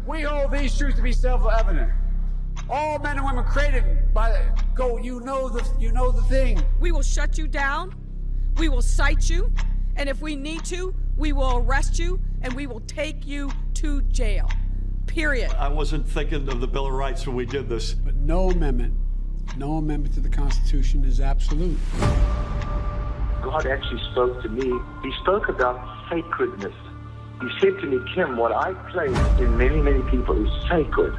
We hold these truths to be self-evident. All men and women created by the you know the thing. We will shut you down. We will cite you. And if we need to, we will arrest you and we will take you to jail. Period. I wasn't thinking of the Bill of Rights when we did this. But no amendment to the Constitution is absolute. God actually spoke to me. He spoke about sacredness. He said to me, Kim, what I place in many, many people is sacred.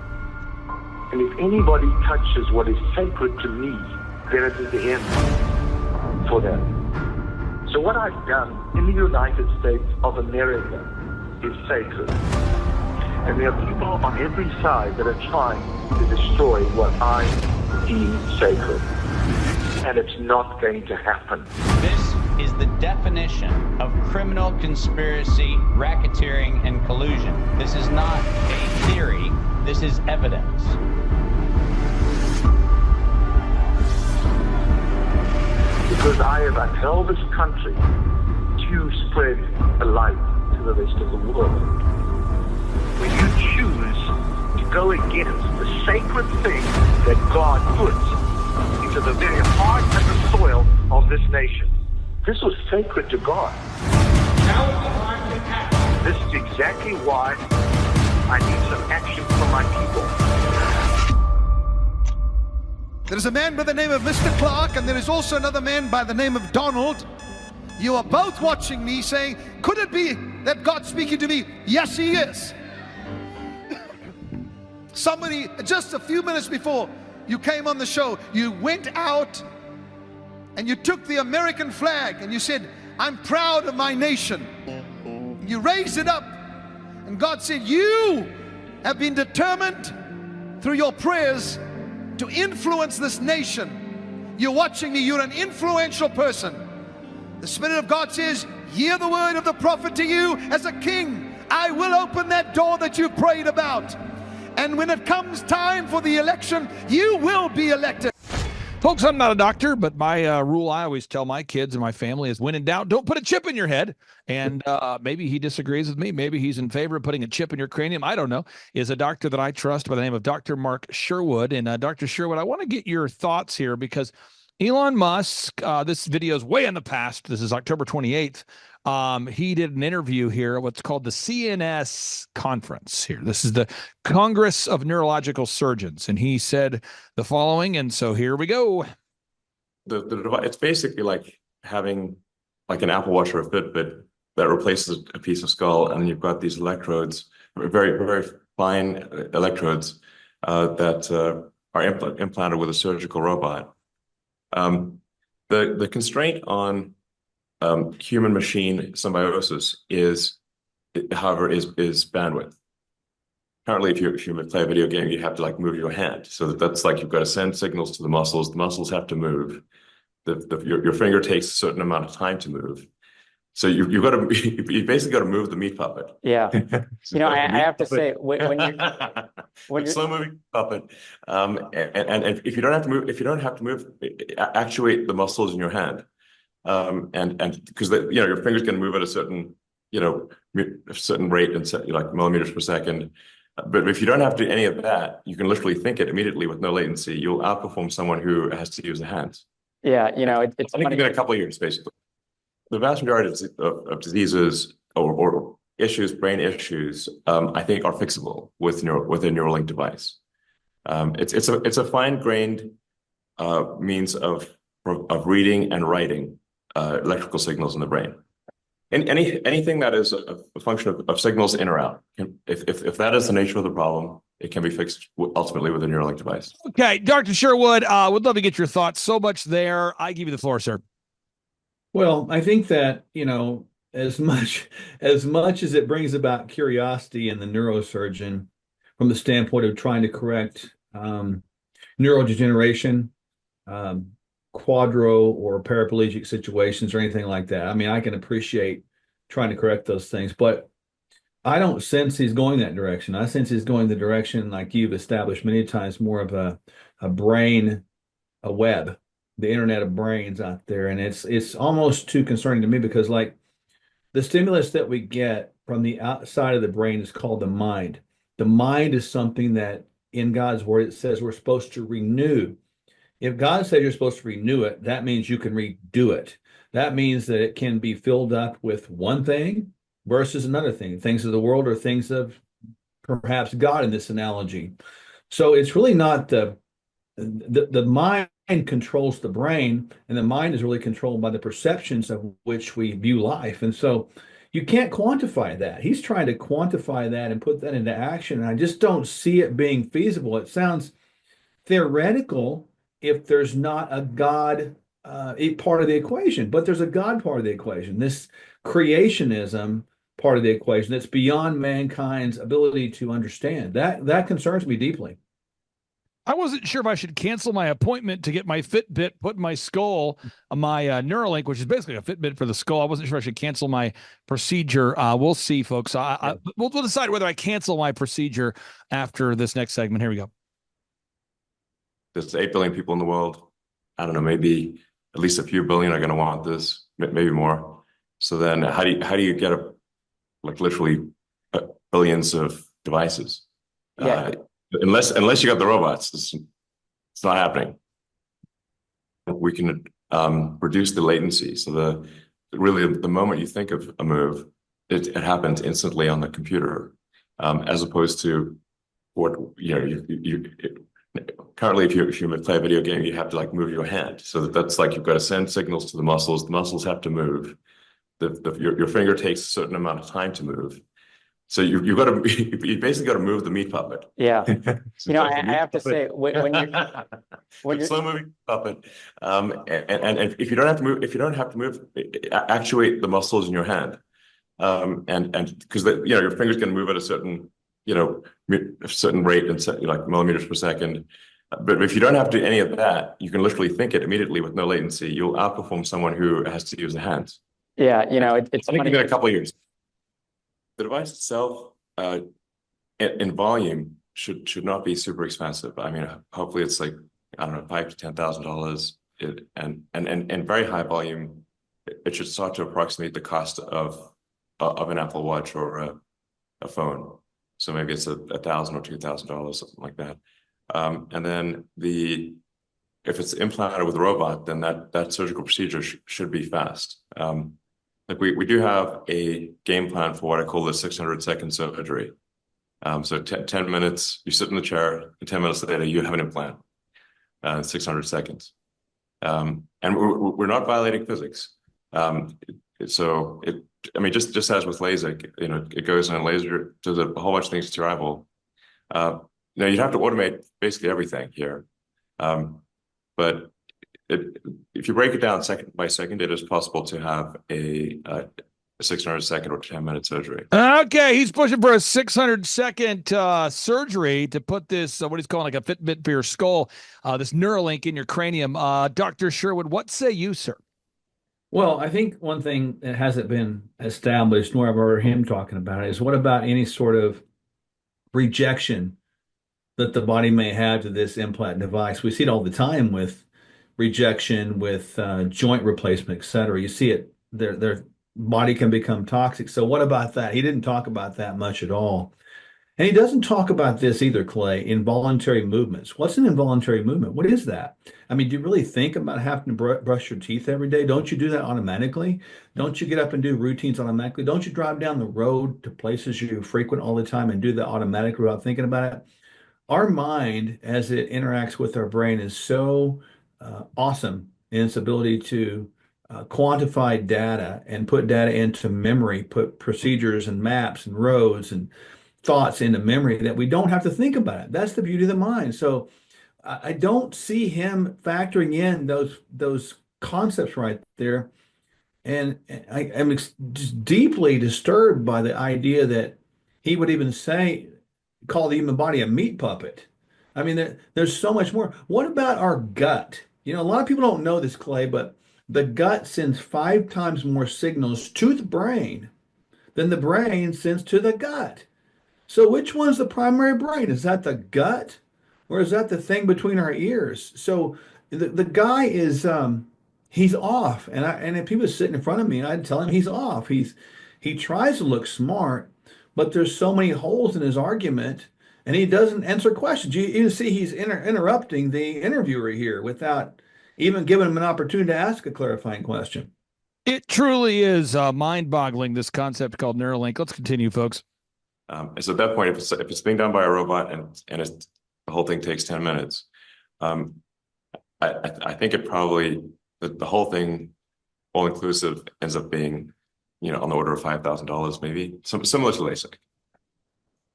And if anybody touches what is sacred to me, then it is the end for them. So what I've done in the United States of America is sacred. And there are people on every side that are trying to destroy what I deem sacred. And it's not going to happen. This is the definition of criminal conspiracy, racketeering, and collusion. This is not a theory. This is evidence. Because I have upheld this country to spread the light to the rest of the world. When you choose to go against the sacred thing that God puts into the very heart and the soil of this nation, this was sacred to God. Now is the time to act. This is exactly why I need some action from my people. There is a man by the name of Mr. Clark, and there is also another man by the name of Donald. You are both watching me saying, could it be that God's speaking to me? Yes, he is. Somebody, just a few minutes before you came on the show, you went out and you took the American flag and you said, I'm proud of my nation. You raised it up and God said, you have been determined through your prayers to influence this nation. You're watching me, you're an influential person. The Spirit of God says, hear the word of the prophet to you as a king. I will open that door that you prayed about. And when it comes time for the election, you will be elected. Folks, I'm not a doctor, but my rule I always tell my kids and my family is when in doubt, don't put a chip in your head. And maybe he disagrees with me. Maybe he's in favor of putting a chip in your cranium. I don't know. Is a doctor that I trust by the name of Dr. Mark Sherwood. And Dr. Sherwood, I want to get your thoughts here because Elon Musk, this video is way in the past. This is October 28th. He did an interview here, what's called the CNS conference here. This is the Congress of Neurological Surgeons. And he said the following. And so here we go. The device, it's basically like having like an Apple Watch or a Fitbit that replaces a piece of skull. And you've got these electrodes, very, very fine electrodes that are implanted with a surgical robot. The constraint on human machine symbiosis is bandwidth. Apparently, if you play a video game, you have to like move your hand. So that's like you've got to send signals to the muscles. The muscles have to move. Your finger takes a certain amount of time to move. So you basically got to move the meat puppet. Yeah, I have to say when you're slow moving puppet, and if you don't have to move, actuate the muscles in your hand, and because your finger's going to move at a certain rate and like millimeters per second. But if you don't have to do any of that, you can literally think it immediately with no latency. You'll outperform someone who has to use the hands. Yeah, it's I think in a couple of years, basically. The vast majority of diseases or issues, brain issues, I think are fixable with a Neuralink device. It's a fine-grained means of reading and writing electrical signals in the brain. And anything that is a function of signals in or out, if that is the nature of the problem, it can be fixed ultimately with a Neuralink device. Okay, Dr. Sherwood, would love to get your thoughts. So much there. I give you the floor, sir. Well, I think that, as much as it brings about curiosity in the neurosurgeon from the standpoint of trying to correct neurodegeneration, quadro or paraplegic situations or anything like that. I mean, I can appreciate trying to correct those things, but I don't sense he's going that direction. I sense he's going the direction, like you've established many times, more of a brain, a web, the internet of brains out there. And it's almost too concerning to me because like the stimulus that we get from the outside of the brain is called the mind. The mind is something that in God's word, it says we're supposed to renew. If God says you're supposed to renew it, that means you can redo it. That means that it can be filled up with one thing versus another thing, things of the world or things of perhaps God in this analogy. So it's really not the mind controls the brain, and the mind is really controlled by the perceptions of which we view life. And so you can't quantify that. He's trying to quantify that and put that into action. And I just don't see it being feasible. It sounds theoretical if there's not a God part of the equation, but there's a God part of the equation. This creationism part of the equation that's beyond mankind's ability to understand. That concerns me deeply. I wasn't sure if I should cancel my appointment to get my Fitbit put in my skull, my Neuralink, which is basically a Fitbit for the skull. I wasn't sure I should cancel my procedure. We'll see, folks. We'll decide whether I cancel my procedure after this next segment. Here we go. There's 8 billion people in the world. I don't know, maybe at least a few billion are going to want this, maybe more. So then how do you get literally billions of devices? Yeah. Unless you got the robots, it's not happening. We can reduce the latency. So the moment you think of a move, it happens instantly on the computer, as opposed to what currently if you play a video game, you have to move your hand. So that's you've got to send signals to the muscles. The muscles have to move. Your finger takes a certain amount of time to move. So you basically got to move the meat puppet. Yeah. I have to say when you're slow moving puppet, and if you don't have to move, actuate the muscles in your hand, and because your finger's going to move at a certain rate and like millimeters per second. But if you don't have to do any of that, you can literally think it immediately with no latency. You'll outperform someone who has to use the hands. Yeah, it's I think funny. in a couple of years. The device itself, in volume, should not be super expensive. I mean, hopefully it's I don't know, $5,000 to $10,000. And very high volume, it should start to approximate the cost of an Apple Watch or a phone. So maybe it's $1,000 or $2,000, something like that. And then if it's implanted with a robot, then that surgical procedure should be fast. We do have a game plan for what I call the 600-second surgery. So 10 minutes, you sit in the chair, and 10 minutes later, you have an implant, 600 seconds. And we're not violating physics. So just as with LASIK, it goes in a laser, does a whole bunch of things to your eyeball. You'd have to automate basically everything here. But if you break it down second by second, it is possible to have a 600-second or 10-minute surgery. Okay, he's pushing for a 600-second surgery to put this, what he's calling a Fitbit for your skull, this Neuralink in your cranium. Dr. Sherwood, what say you, sir? Well, I think one thing that hasn't been established, nor have I heard him talking about it, is what about any sort of rejection that the body may have to this implant device? We see it all the time with rejection, with joint replacement, et cetera. You see it, their body can become toxic. So what about that? He didn't talk about that much at all. And he doesn't talk about this either, Clay, involuntary movements. What's an involuntary movement? What is that? I mean, do you really think about having to brush your teeth every day? Don't you do that automatically? Don't you get up and do routines automatically? Don't you drive down the road to places you frequent all the time and do that automatically without thinking about it? Our mind, as it interacts with our brain, is so awesome in its ability to quantify data and put data into memory, put procedures and maps and roads and thoughts into memory that we don't have to think about it. That's the beauty of the mind. So I don't see him factoring in those concepts right there. And I am just deeply disturbed by the idea that he would even call the human body a meat puppet. I mean, there's so much more. What about our gut? A lot of people don't know this, Clay, but the gut sends 5 times more signals to the brain than the brain sends to the gut. So which one's the primary brain? Is that the gut, or is that the thing between our ears? So the guy is he's off, and if he was sitting in front of me, I'd tell him he's off. He tries to look smart, but there's so many holes in his argument and he doesn't answer questions. You see he's interrupting the interviewer here without even giving him an opportunity to ask a clarifying question. It truly is mind-boggling, this concept called Neuralink. Let's continue, folks. And so at that point, if it's being done by a robot and the whole thing takes 10 minutes, I think it probably, the whole thing, all inclusive, ends up being, on the order of $5,000, maybe, similar to LASIK.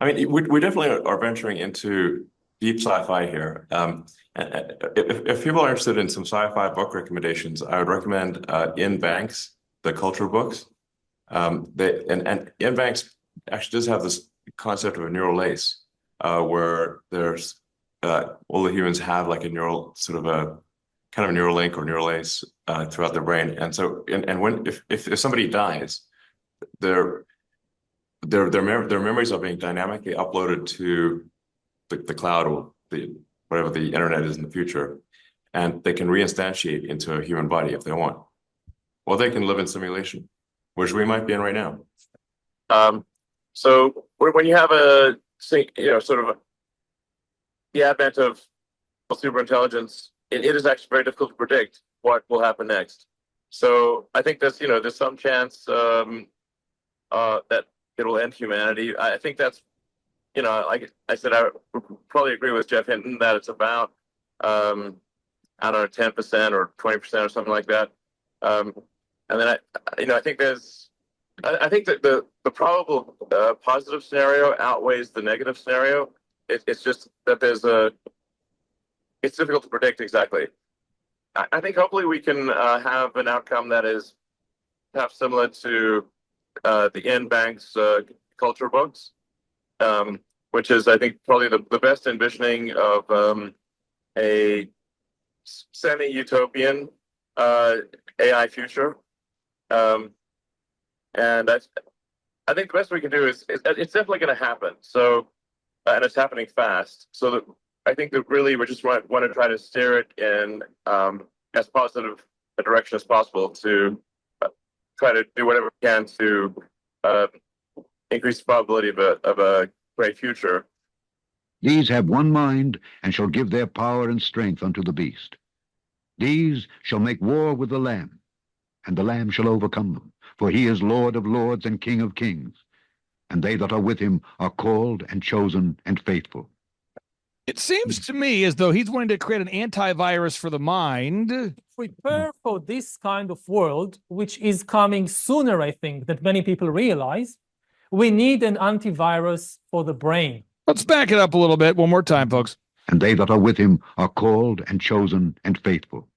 I mean, we definitely are venturing into deep sci-fi here. And if people are interested in some sci-fi book recommendations, I would recommend In Banks, the culture books. And In Banks actually does have this concept of a neural lace, where there's all the humans have like a neural sort of a kind of a neural link or neural lace throughout their brain. And so, when if somebody dies, their memories are being dynamically uploaded to the cloud or whatever the internet is in the future, and they can reinstantiate into a human body if they want, or they can live in simulation, which we might be in right now. So when you have sort of the advent of superintelligence, it is actually very difficult to predict what will happen next. So I think there's some chance that it will end humanity. I think that's, like I said, I would probably agree with Jeff Hinton that it's about, I don't know, 10% or 20% or something like that. And then I think that the probable positive scenario outweighs the negative scenario. It's just that it's difficult to predict exactly. I think hopefully we can have an outcome that is perhaps similar to the N Banks culture books, which is, I think, probably the best envisioning of a semi-utopian AI future. And I think the best we can do is it's definitely going to happen. So, and it's happening fast. So that I think that really we just want to try to steer it in as positive a direction as possible to try to do whatever we can to increase the probability of a great future. These have one mind, and shall give their power and strength unto the beast. These shall make war with the Lamb, and the Lamb shall overcome them. For he is Lord of lords and King of kings, and they that are with him are called and chosen and faithful. It seems to me as though he's wanting to create an antivirus for the mind. Prepare for this kind of world, which is coming sooner, I think, than many people realize. We need an antivirus for the brain. Let's back it up a little bit. One more time, folks. And they that are with him are called and chosen and faithful.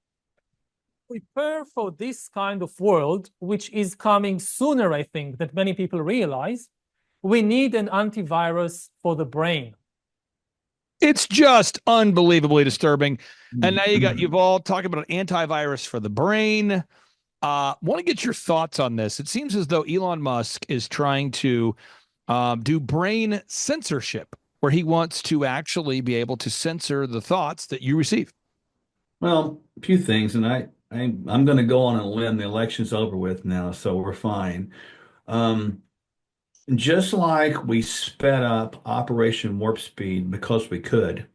Prepare for this kind of world, which is coming sooner, I think, than many people realize. We need an antivirus for the brain. It's just unbelievably disturbing. And now you've all talking about an antivirus for the brain. Want to get your thoughts on this. It seems as though Elon Musk is trying to do brain censorship, where he wants to actually be able to censor the thoughts that you receive. Well, a few things, and I'm going to go on a limb. The election's over with now, so we're fine. Just like we sped up Operation Warp Speed because we could,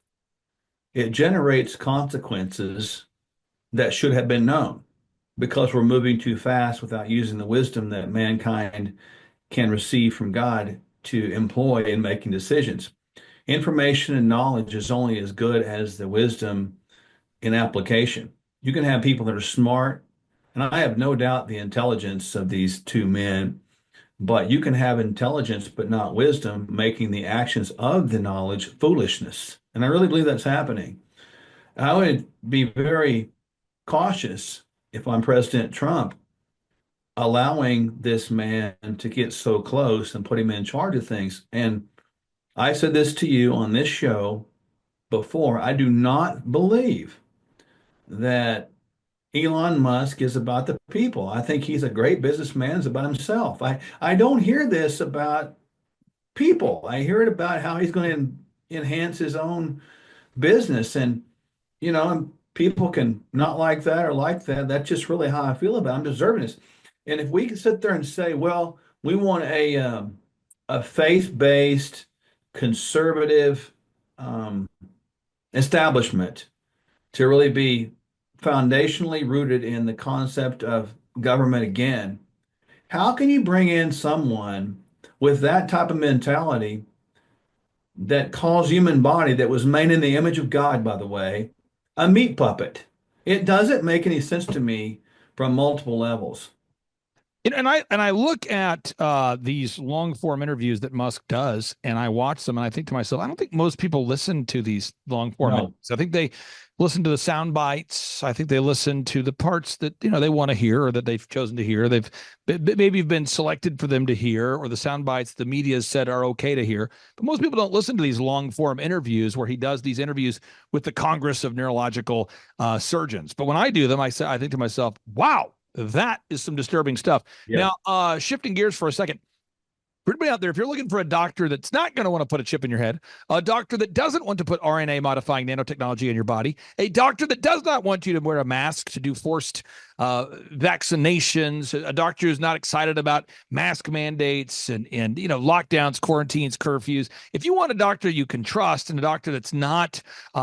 it generates consequences that should have been known because we're moving too fast without using the wisdom that mankind can receive from God to employ in making decisions. Information and knowledge is only as good as the wisdom in application. You can have people that are smart, and I have no doubt the intelligence of these two men, but you can have intelligence but not wisdom, making the actions of the knowledge foolishness. And I really believe that's happening. I would be very cautious if I'm President Trump, allowing this man to get so close and put him in charge of things. And I said this to you on this show before. I do not believe that Elon Musk is about the people. I think he's a great businessman. It's about himself. I don't hear this about people. I hear it about how he's going to enhance his own business. And, people can not like that or like that. That's just really how I feel about it. I'm deserving this. And if we can sit there and say, well, we want a faith-based conservative establishment to really be foundationally rooted in the concept of government again, how can you bring in someone with that type of mentality that calls human body that was made in the image of God, by the way, a meat puppet? It doesn't make any sense to me from multiple levels. And I look at these long form interviews that Musk does, and I watch them, and I think to myself, I don't think most people listen to these long form interviews. I think they listen to the sound bites. I think they listen to the parts that they want to hear, or that they've chosen to hear. They've maybe been selected for them to hear, or the sound bites the media has said are okay to hear. But most people don't listen to these long form interviews where he does these interviews with the Congress of Neurological Surgeons. But when I do them, I think to myself, wow. That is some disturbing stuff. Yeah. Now, shifting gears for a second. For everybody out there, if you're looking for a doctor that's not going to want to put a chip in your head, a doctor that doesn't want to put RNA modifying nanotechnology in your body, a doctor that does not want you to wear a mask to do forced vaccinations, a doctor who's not excited about mask mandates and lockdowns, quarantines, curfews. If you want a doctor you can trust, and a doctor that's not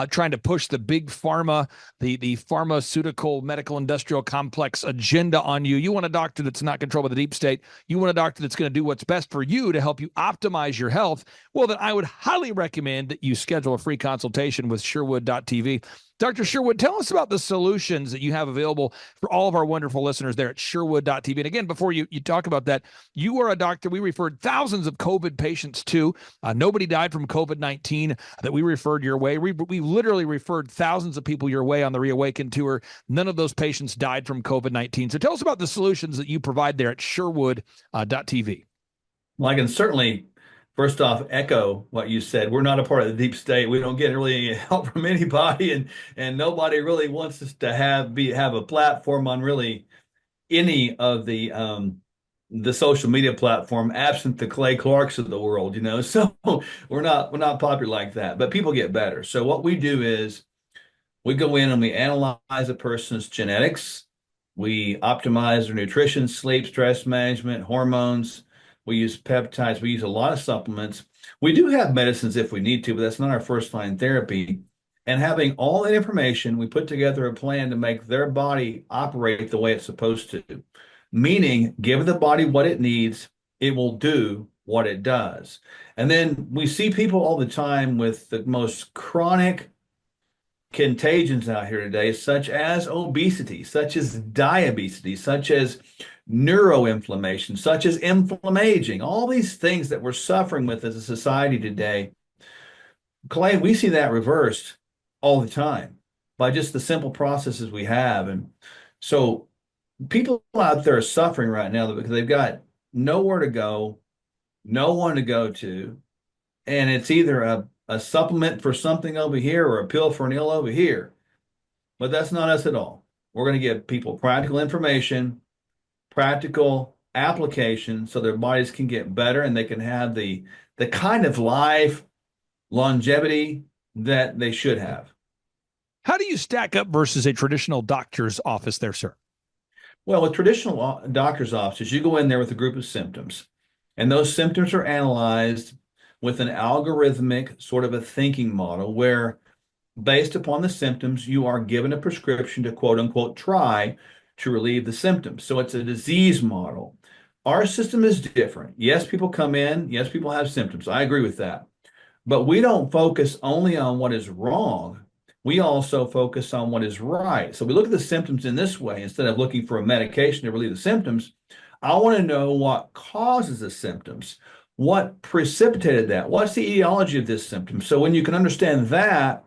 trying to push the big pharma, the pharmaceutical medical industrial complex agenda on you, you want a doctor that's not controlled by the deep state, you want a doctor that's going to do what's best for you to help you optimize your health, well, then I would highly recommend that you schedule a free consultation with Sherwood.tv. Dr. Sherwood, tell us about the solutions that you have available for all of our wonderful listeners there at Sherwood.tv. And again, before you talk about that, you are a doctor we referred thousands of COVID patients to. Nobody died from COVID-19 that we referred your way. We literally referred thousands of people your way on the Reawaken tour. None of those patients died from COVID-19. So tell us about the solutions that you provide there at Sherwood.tv. Well, I can certainly, first off, echo what you said. We're not a part of the deep state. We don't get really any help from anybody, and nobody really wants us to have a platform on really any of the social media platform, absent the Clay Clarks of the world, So we're not popular like that. But people get better. So what we do is we go in and we analyze a person's genetics. We optimize their nutrition, sleep, stress management, hormones. We use peptides. We use a lot of supplements. We do have medicines if we need to, but that's not our first line therapy. And having all that information, we put together a plan to make their body operate the way it's supposed to. Meaning, give the body what it needs, it will do what it does. And then we see people all the time with the most chronic contagions out here today, such as obesity, such as diabetes, such as neuroinflammation, such as inflammaging, all these things that we're suffering with as a society today. Clay, we see that reversed all the time by just the simple processes we have. And so people out there are suffering right now because they've got nowhere to go, no one to go to, and it's either a supplement for something over here or a pill for an ill over here. But that's not us at all. We're going to give people practical information, practical application, so their bodies can get better and they can have the kind of life longevity that they should have. How do you stack up versus a traditional doctor's office there, sir? Well, with traditional doctor's offices, you go in there with a group of symptoms, and those symptoms are analyzed with an algorithmic sort of a thinking model where, based upon the symptoms, you are given a prescription to quote unquote try to relieve the symptoms. So it's a disease model. Our system is different. Yes, people come in. Yes, people have symptoms. I agree with that. But we don't focus only on what is wrong. We also focus on what is right. So we look at the symptoms in this way. Instead of looking for a medication to relieve the symptoms, I want to know what causes the symptoms. What precipitated that? What's the etiology of this symptom? So when you can understand that,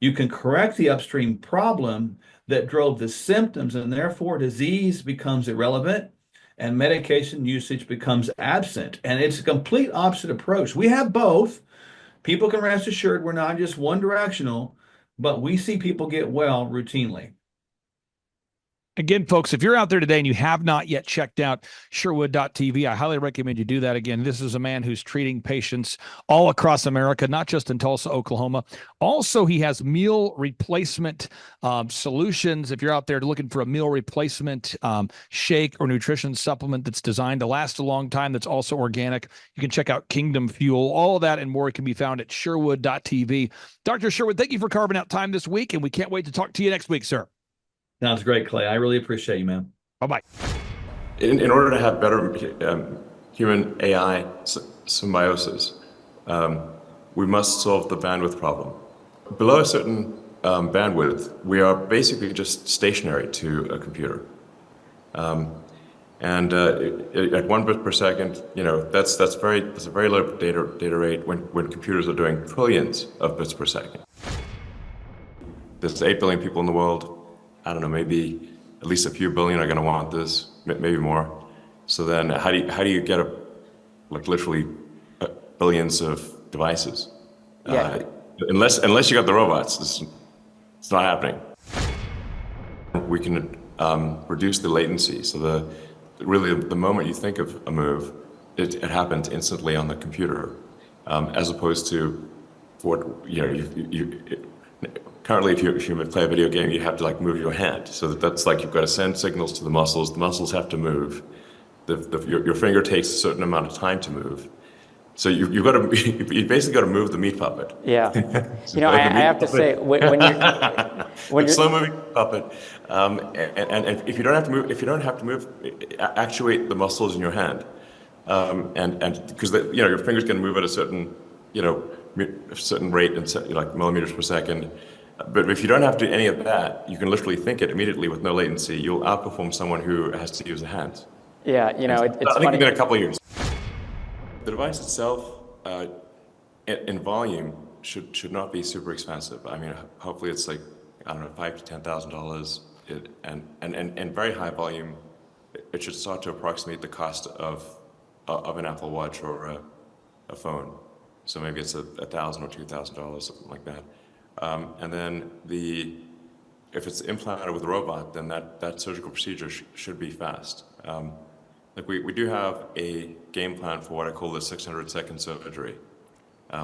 you can correct the upstream problem that drove the symptoms, and therefore disease becomes irrelevant and medication usage becomes absent. And it's a complete opposite approach. We have both. People can rest assured we're not just one directional, but we see people get well routinely. Again, folks, if you're out there today and you have not yet checked out Sherwood.tv, I highly recommend you do that. Again, this is a man who's treating patients all across America, not just in Tulsa, Oklahoma. Also, he has meal replacement solutions. If you're out there looking for a meal replacement shake or nutrition supplement that's designed to last a long time, that's also organic, you can check out Kingdom Fuel. All of that and more can be found at Sherwood.tv. Dr. Sherwood, thank you for carving out time this week, and we can't wait to talk to you next week, sir. Sounds great, Clay. I really appreciate you, man. Bye-bye. In order to have better human AI symbiosis, we must solve the bandwidth problem. Below a certain bandwidth, we are basically just stationary to a computer. And at 1 bit per second, that's a very low data rate when computers are doing trillions of bits per second. There's 8 billion people in the world. I don't know, maybe at least a few billion are going to want this, maybe more. So then how do you get literally billions of devices? Yeah. Unless you got the robots, it's not happening. We can reduce the latency. So really the moment you think of a move, it happens instantly on the computer, as opposed to what currently, if you play a video game, you have to move your hand. So that's you've got to send signals to the muscles. The muscles have to move. Your finger takes a certain amount of time to move. So you basically got to move the meat puppet. Yeah. I have to say when you're slow moving puppet, and if you don't have to move, actuate the muscles in your hand, and because your finger's going to move at a certain rate in millimeters per second. But if you don't have to do any of that, you can literally think it immediately with no latency. You'll outperform someone who has to use the hands. Yeah, it's I think funny. in a couple of years. The device itself, in volume, should not be super expensive. I mean, hopefully it's $5,000 to $10,000, and very high volume, it should start to approximate the cost of an Apple Watch or a phone. So maybe it's $1,000 or $2,000, something like that. And then if it's implanted with a robot, then that surgical procedure should be fast. We do have a game plan for what I call the 600-second surgery.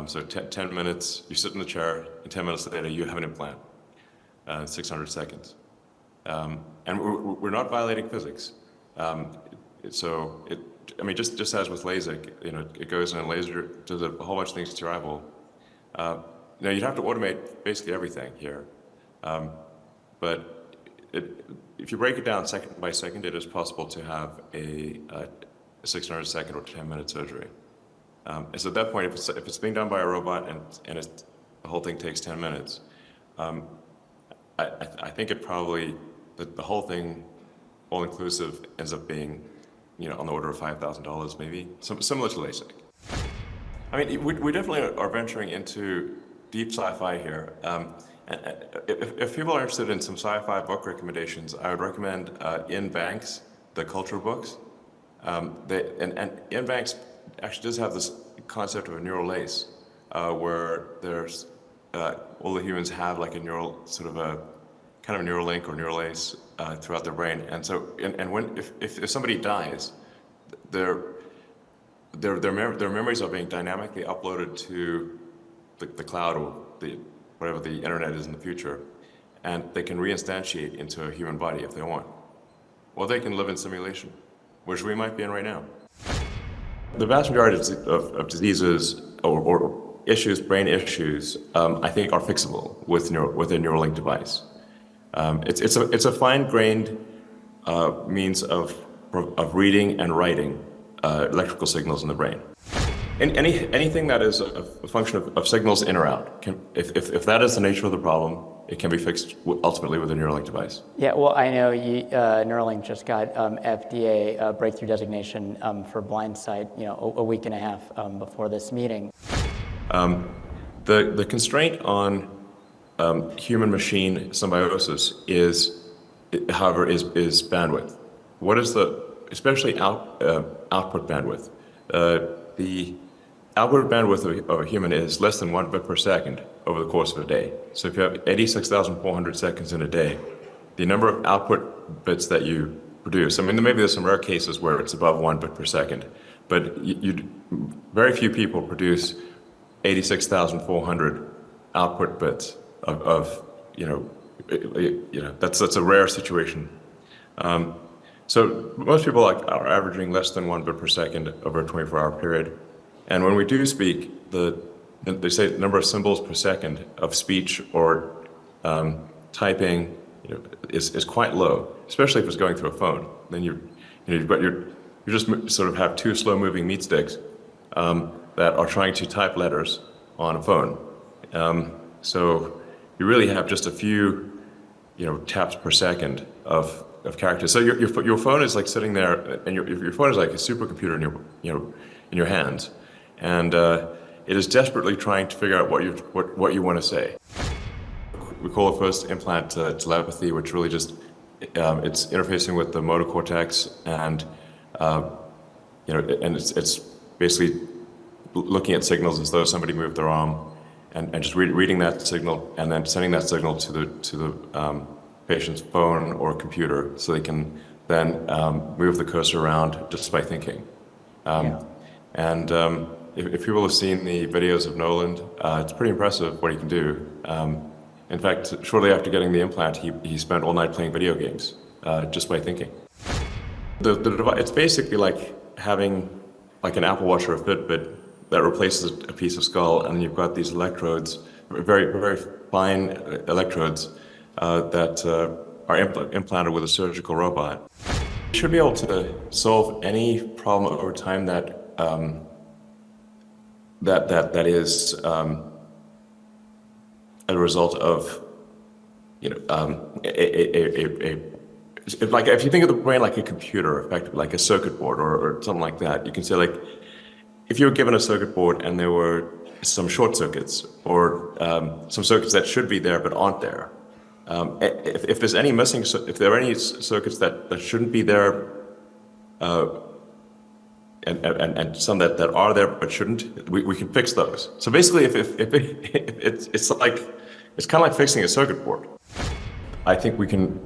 So 10 minutes, you sit in the chair, and 10 minutes later, you have an implant. 600 seconds. And we're not violating physics. Just as with LASIK, it goes in a laser, does a whole bunch of things to your eyeball. You'd have to automate basically everything here. But if you break it down second by second, it is possible to have a 600-second or 10-minute surgery. And so at that point, if it's being done by a robot and the whole thing takes 10 minutes, I think it probably, the whole thing, all inclusive, ends up being, on the order of $5,000 maybe, similar to LASIK. I mean, we definitely are venturing into deep sci-fi here. If people are interested in some sci-fi book recommendations, I would recommend Ian Banks, the culture books. And Ian Banks actually does have this concept of a neural lace, where there's all the humans have a neural kind of a neural link or neural lace throughout their brain. And so, if somebody dies, their memories are being dynamically uploaded to the cloud or whatever the internet is in the future, and they can reinstantiate into a human body if they want. Or they can live in simulation, which we might be in right now. The vast majority of diseases or issues, brain issues, I think are fixable with a Neuralink device. It's a fine-grained means of reading and writing electrical signals in the brain. Anything that is a function of signals in or out, if that is the nature of the problem, it can be fixed ultimately with a Neuralink device. Yeah, well, I know Neuralink just got FDA breakthrough designation for blind sight, a week and a half before this meeting. The constraint on human-machine symbiosis is bandwidth. What is especially output bandwidth? The output bandwidth of a human is less than 1 bit per second over the course of a day. So if you have 86,400 seconds in a day, the number of output bits that you produce. I mean, maybe there's some rare cases where it's above 1 bit per second, but very few people produce 86,400 output bits of that's a rare situation. So most people are averaging less than 1 bit per second over a 24-hour period. And when we do speak, they say the number of symbols per second of speech or typing is quite low, especially if it's going through a phone. Then you just sort of have two slow-moving meat sticks that are trying to type letters on a phone. So you really have just a few taps per second of characters. So your phone is like sitting there, and your phone is like a supercomputer in your hands, and it is desperately trying to figure out what you want to say. We call the first implant telepathy, which really just it's interfacing with the motor cortex, and and it's basically looking at signals as though somebody moved their arm, and just reading that signal and then sending that signal to the patient's phone or computer, so they can then move the cursor around just by thinking. And if people have seen the videos of Nolan, it's pretty impressive what he can do. In fact, shortly after getting the implant, he spent all night playing video games just by thinking. The device, it's basically like having like an Apple Watch or a Fitbit that replaces a piece of skull, and you've got these electrodes, very, very fine electrodes that are implanted with a surgical robot. You should be able to solve any problem over time that is a result of like if you think of the brain like a computer, effectively like a circuit board or something like that, you can say like if you were given a circuit board and there were some short circuits or some circuits that should be there but aren't there. If there's any missing, if there are any circuits that shouldn't be there, and some that are there but shouldn't, we can fix those. So basically, if it's kind of like fixing a circuit board. I think we can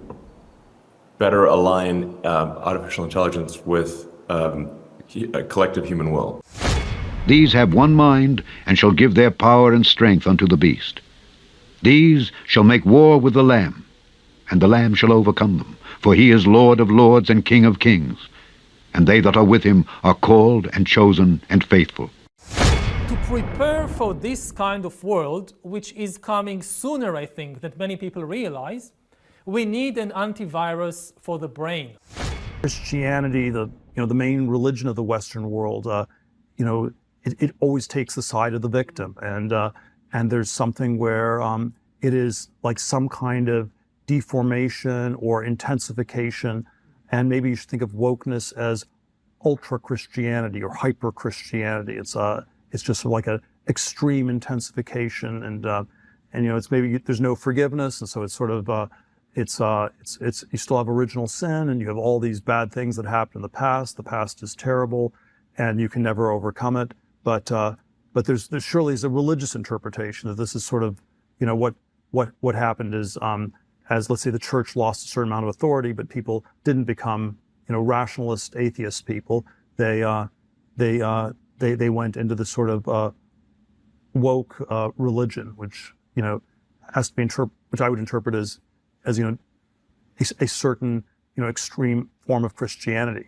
better align artificial intelligence with a collective human will. These have one mind, and shall give their power and strength unto the beast. These shall make war with the Lamb, and the Lamb shall overcome them, for he is Lord of lords and King of kings, and they that are with him are called and chosen and faithful. To prepare for this kind of world, which is coming sooner, I think, than many people realize, we need an antivirus for the brain. Christianity, the main religion of the Western world, it always takes the side of the victim, and there's something where it is like some kind of deformation or intensification, and maybe you should think of wokeness as ultra Christianity or hyper Christianity. It's just like an extreme intensification, and it's maybe there's no forgiveness, and so it's sort of it's you still have original sin, and you have all these bad things that happened in the past. The past is terrible, and you can never overcome it. But there surely is a religious interpretation that this is sort of, what happened is, as let's say the church lost a certain amount of authority, but people didn't become, rationalist atheist people. They went into this sort of woke religion, which has to be which I would interpret as a certain extreme form of Christianity.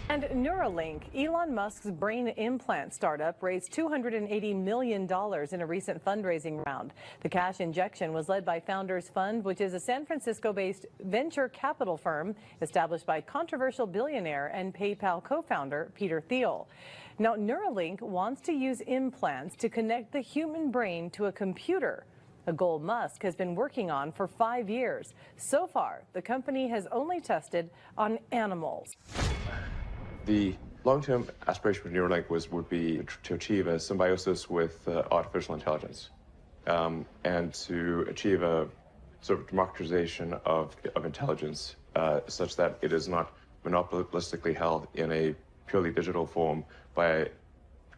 And Neuralink, Elon Musk's brain implant startup, raised $280 million in a recent fundraising round. The cash injection was led by Founders Fund, which is a San Francisco-based venture capital firm established by controversial billionaire and PayPal co-founder Peter Thiel. Now, Neuralink wants to use implants to connect the human brain to a computer, a goal Musk has been working on for 5 years. So far, the company has only tested on animals. The long-term aspiration for Neuralink would be to achieve a symbiosis with artificial intelligence, and to achieve a sort of democratization of intelligence, such that it is not monopolistically held in a purely digital form by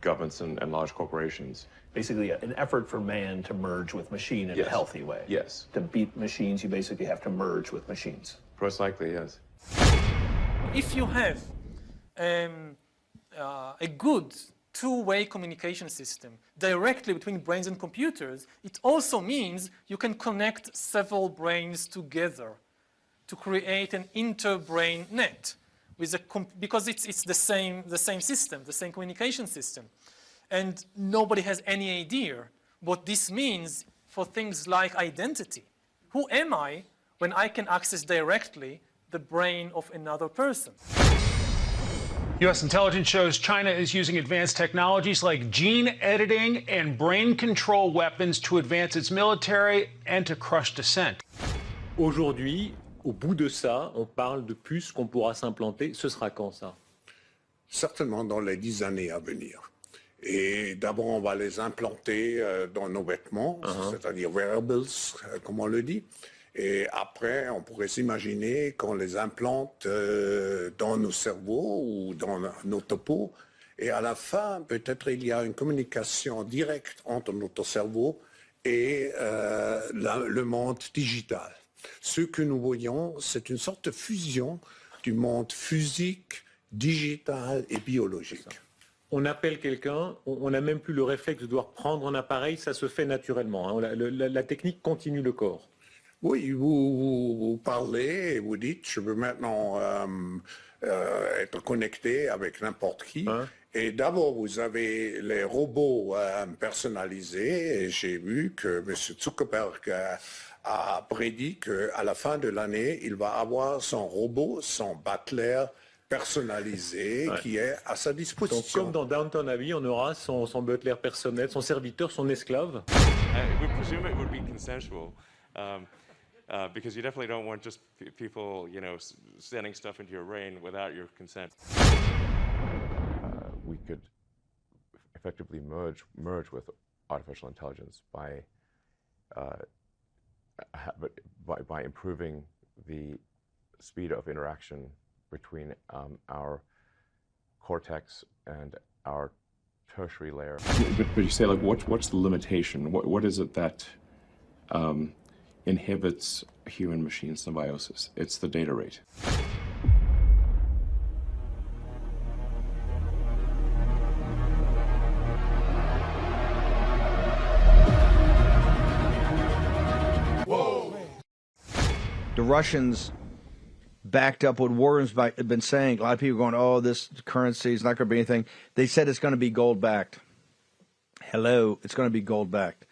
governments and large corporations. Basically, an effort for man to merge with machine in a healthy way. Yes. To beat machines, you basically have to merge with machines. Most likely, yes. If you have a good two-way communication system directly between brains and computers, it also means you can connect several brains together to create an inter-brain net with because it's the same system, the same communication system. And nobody has any idea what this means for things like identity. Who am I when I can access directly the brain of another person? U.S. intelligence shows China is using advanced technologies like gene editing and brain control weapons to advance its military and to crush dissent. Aujourd'hui, au bout de ça, on parle de puces qu'on pourra s'implanter. Ce sera quand ça? Certainement dans les 10 années à venir. Et d'abord, on va les implanter dans nos vêtements, c'est-à-dire wearables, comme on le dit. Et après, on pourrait s'imaginer qu'on les implante dans nos cerveaux ou dans notre peau. Et à la fin, peut-être il y a une communication directe entre notre cerveau et le monde digital. Ce que nous voyons, c'est une sorte de fusion du monde physique, digital et biologique. On appelle quelqu'un, on n'a même plus le réflexe de devoir prendre un appareil, ça se fait naturellement. Hein. La technique continue le corps. Oui, vous parlez et vous dites, je veux maintenant être connecté avec n'importe qui. Et d'abord, vous avez les robots personnalisés. Et j'ai vu que M. Zuckerberg a prédit qu'à la fin de l'année, il va avoir son robot, son butler personnalisé qui est à sa disposition. Donc, comme dans Downton Abbey, on aura son butler personnel, son serviteur, son esclave. We presume it would be consensual. Because you definitely don't want just people, you know, sending stuff into your brain without your consent. We could effectively merge with artificial intelligence by improving the speed of interaction between our cortex and our tertiary layer. But you say, like, what's the limitation? What is it that inhibits human-machine symbiosis? It's the data rate. The Russians backed up what Warren's been saying. A lot of people are going, oh, this currency is not going to be anything. They said it's going to be gold-backed. Hello, it's going to be gold-backed.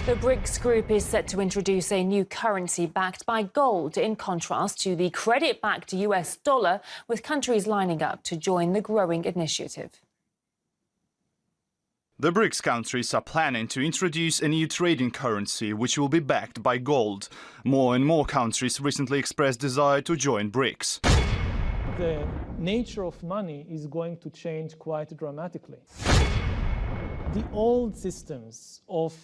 The BRICS group is set to introduce a new currency backed by gold, in contrast to the credit-backed US dollar, with countries lining up to join the growing initiative. The BRICS countries are planning to introduce a new trading currency which will be backed by gold. More and more countries recently expressed desire to join BRICS. The nature of money is going to change quite dramatically. The old systems of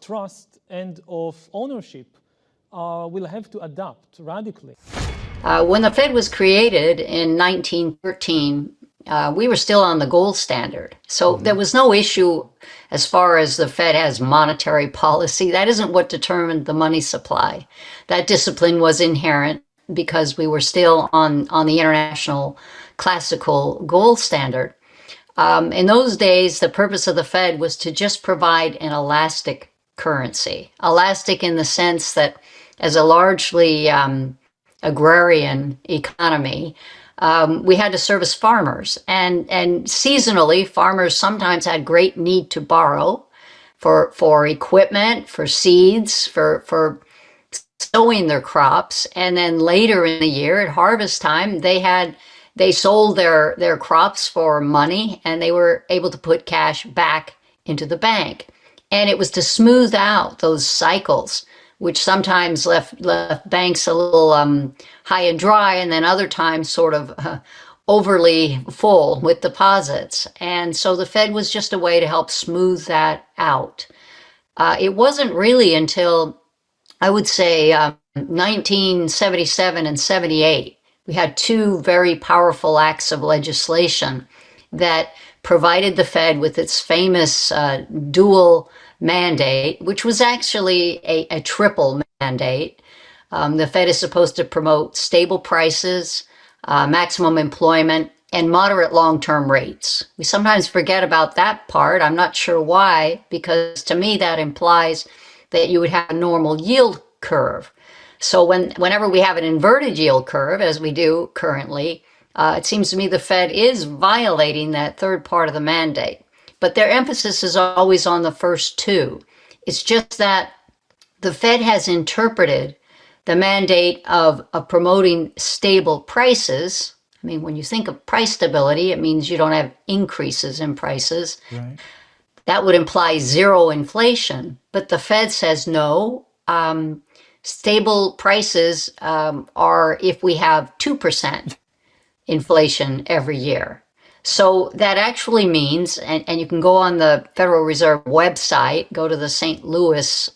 trust and of ownership will have to adapt radically. When the Fed was created in 1913, we were still on the gold standard. So there was no issue as far as the Fed has monetary policy. That isn't what determined the money supply. That discipline was inherent because we were still on the international classical gold standard. In those days, the purpose of the Fed was to just provide an elastic currency. Elastic in the sense that as a largely agrarian economy, we had to service farmers. And seasonally, farmers sometimes had great need to borrow for equipment, for seeds, for sowing their crops. And then later in the year, at harvest time, they sold their crops for money, and they were able to put cash back into the bank. And it was to smooth out those cycles, which sometimes left banks a little high and dry, and then other times sort of overly full with deposits. And so the Fed was just a way to help smooth that out. It wasn't really until, I would say, 1977 and 78, we had two very powerful acts of legislation that provided the Fed with its famous dual mandate, which was actually a triple mandate. The Fed is supposed to promote stable prices, maximum employment, and moderate long-term rates. We sometimes forget about that part. I'm not sure why, because to me that implies that you would have a normal yield curve. So whenever we have an inverted yield curve, as we do currently, it seems to me the Fed is violating that third part of the mandate. But their emphasis is always on the first two. It's just that the Fed has interpreted the mandate of promoting stable prices. I mean, when you think of price stability, it means you don't have increases in prices. Right. That would imply zero inflation. But the Fed says no. Stable prices are if we have 2% inflation every year. So that actually means, and you can go on the Federal Reserve website, go to the St. Louis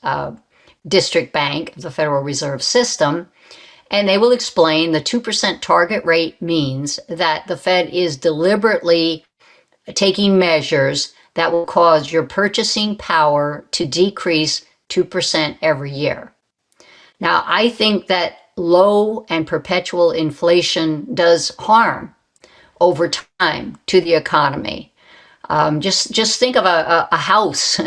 District Bank of the Federal Reserve System, and they will explain the 2% target rate means that the Fed is deliberately taking measures that will cause your purchasing power to decrease 2% every year. Now, I think that low and perpetual inflation does harm over time to the economy. Just think of a house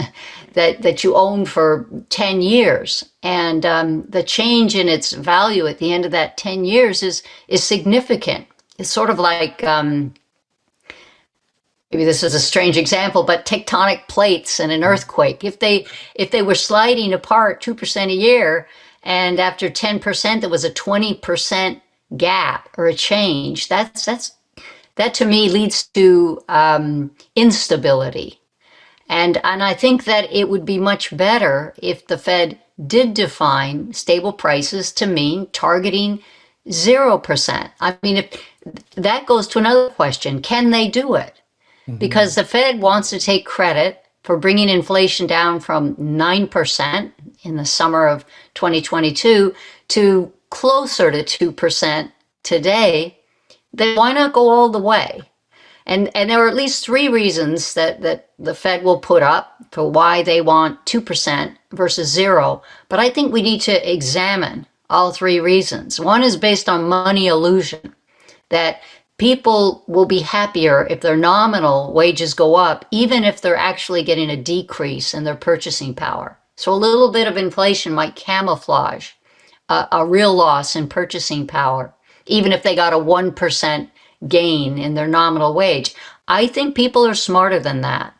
that you own for 10 years, and the change in its value at the end of that 10 years is significant. It's sort of like, maybe this is a strange example, but tectonic plates and an earthquake. If they were sliding apart 2% a year, and after 10% there was a 20% gap or a change, that to me leads to instability. And I think that it would be much better if the Fed did define stable prices to mean targeting 0%. I mean, if that goes to another question, can they do it? Because the Fed wants to take credit for bringing inflation down from 9% in the summer of 2022 to closer to 2% today. Then why not go all the way? And there are at least three reasons that the Fed will put up for why they want 2% versus 0. But I think we need to examine all three reasons. One is based on money illusion, that people will be happier if their nominal wages go up, even if they're actually getting a decrease in their purchasing power. So a little bit of inflation might camouflage a real loss in purchasing power, even if they got a 1% gain in their nominal wage. I think people are smarter than that.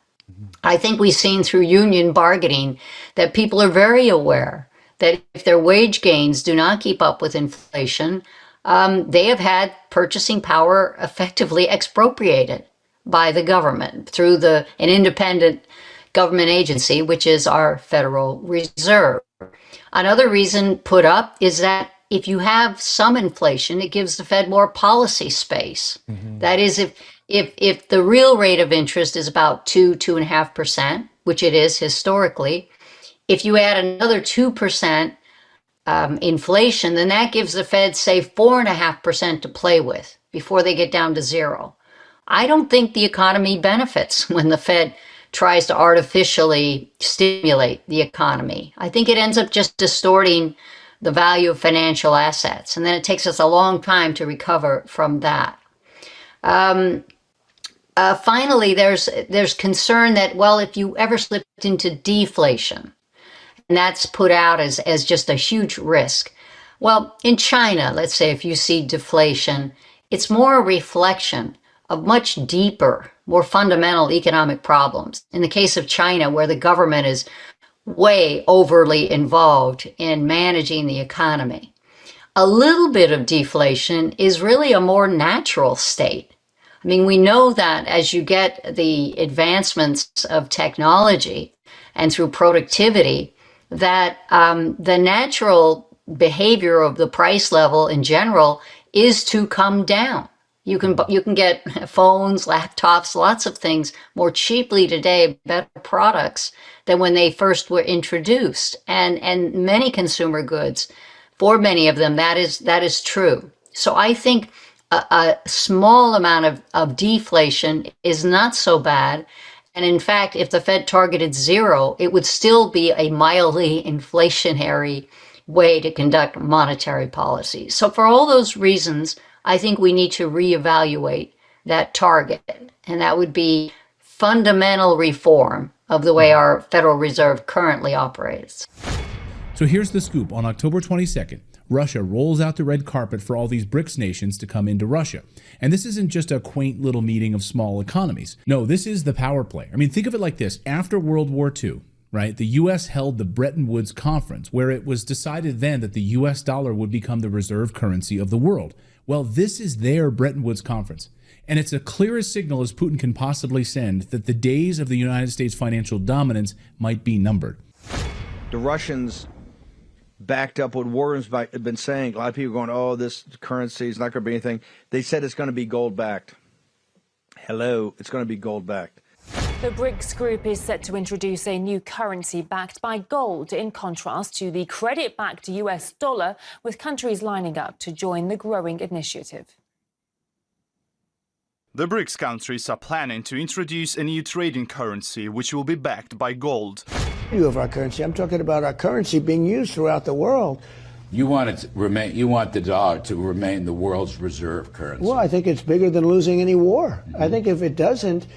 I think we've seen through union bargaining that people are very aware that if their wage gains do not keep up with inflation, they have had purchasing power effectively expropriated by the government through an independent government agency, which is our Federal Reserve. Another reason put up is that if you have some inflation, it gives the Fed more policy space. That is, if the real rate of interest is about 2.5%, which it is historically, if you add another 2% inflation, then that gives the Fed, say, 4.5% to play with before they get down to 0. I don't think the economy benefits when the Fed tries to artificially stimulate the economy. I think it ends up just distorting the value of financial assets, and then it takes us a long time to recover from that. Finally, there's concern that, well, if you ever slipped into deflation, and that's put out as just a huge risk. Well, in China, let's say if you see deflation, it's more a reflection of much deeper, more fundamental economic problems. In the case of China, where the government is way overly involved in managing the economy. A little bit of deflation is really a more natural state. I mean, we know that as you get the advancements of technology and through productivity, that the natural behavior of the price level in general is to come down. You can get phones, laptops, lots of things more cheaply today, better products than when they first were introduced. And many consumer goods, for many of them, that is true. So I think a small amount of deflation is not so bad. And in fact, if the Fed targeted zero, it would still be a mildly inflationary way to conduct monetary policy. So for all those reasons, I think we need to reevaluate that target. And that would be fundamental reform of the way our Federal Reserve currently operates. So here's the scoop. On October 22nd, Russia rolls out the red carpet for all these BRICS nations to come into Russia. And this isn't just a quaint little meeting of small economies. No, this is the power play. I mean, think of it like this. After World War II, right, the U.S. held the Bretton Woods Conference, where it was decided then that the U.S. dollar would become the reserve currency of the world. Well, this is their Bretton Woods Conference. And it's the clearest signal as Putin can possibly send that the days of the United States financial dominance might be numbered. The Russians backed up what Warren's been saying. A lot of people going, oh, this currency is not going to be anything. They said it's going to be gold-backed. Hello, it's going to be gold-backed. The BRICS group is set to introduce a new currency backed by gold, in contrast to the credit-backed US dollar, with countries lining up to join the growing initiative. The BRICS countries are planning to introduce a new trading currency which will be backed by gold. Of our currency, I'm talking about our currency being used throughout the world. You want it to remain. You want the dollar to remain the world's reserve currency. Well, I think it's bigger than losing any war. I think if it doesn't,